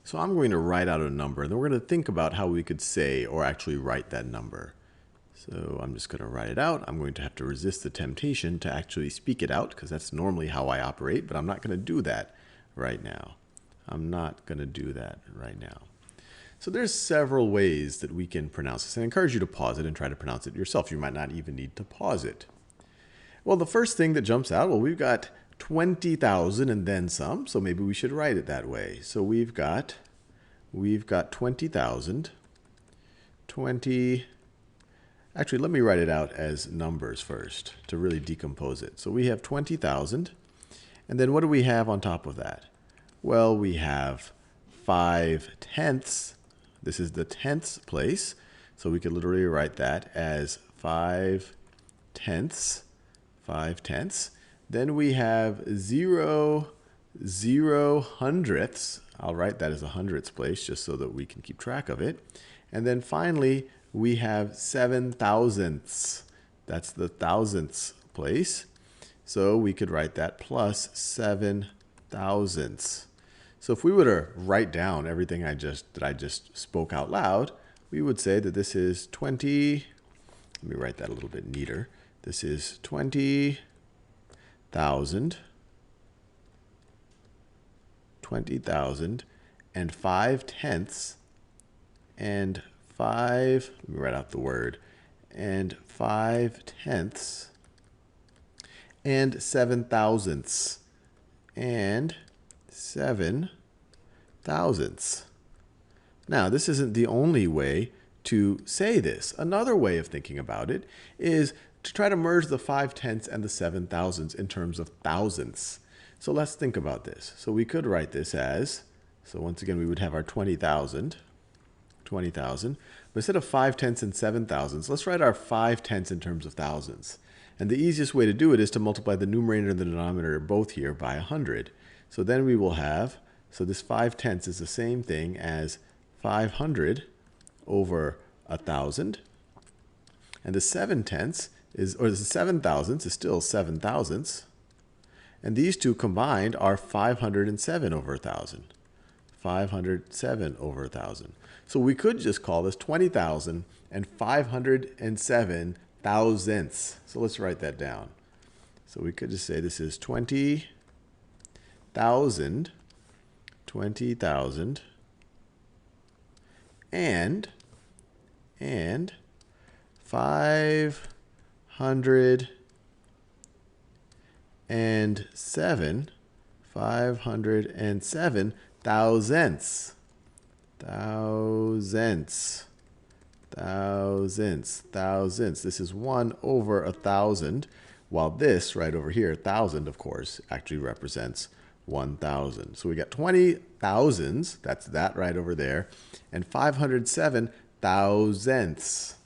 So I'm going to write out a number, and then we're going to think about how we could say or actually write that number. So I'm just going to write it out. I'm going to have to resist the temptation to actually speak it out, because that's normally how I operate, but I'm not going to do that right now. I'm not going to do that right now. So there's several ways that we can pronounce this. I encourage you to pause it and try to pronounce it yourself. You might not even need to pause it. Well, the first thing that jumps out, well, we've got 20,000 and then some, so maybe we should write it that way. So we've got 20,000, 20. Actually, let me write it out as numbers first to really decompose it. So we have 20,000, and then what do we have on top of that? Well, we have 5/10. This is the tenths place, so we could literally write that as 5/10. 5/10. Then we have 0 hundredths. I'll write that as a hundredths place just so that we can keep track of it. And then finally, we have 7 thousandths. That's the thousandths place. So we could write that plus 7 thousandths. So if we were to write down everything I just spoke out loud, we would say that this is 20. Let me write that a little bit neater. This is 20,000, 20,000, and 5/10, and 5. Let me write out the word, and 5/10, and 7 thousandths, and 7 thousandths. Now, this isn't the only way to say this. Another way of thinking about it is to try to merge the 5/10 and the 7 thousandths in terms of thousandths. So let's think about this. So we could write this as, so once again, we would have our 20,000, 20,000. But instead of 5/10 and 7 thousandths, let's write our 5/10 in terms of thousandths. And the easiest way to do it is to multiply the numerator and the denominator both here by 100. So then we will have, so this 5/10 is the same thing as 500 over 1,000. And the 7/10 is, or the 7 thousandths is still 7 thousandths. And these two combined are 507 over 1,000. 507 over 1,000. So we could just call this 20,000 and 507 thousandths. So let's write that down. So we could just say this is 20,000, 20,000, and 507 thousandths. Thousandths. This is 1 over 1,000, while this right over here, 1,000, of course, actually represents 1,000. So we got 20 thousands, that's that right over there, and 507 thousandths.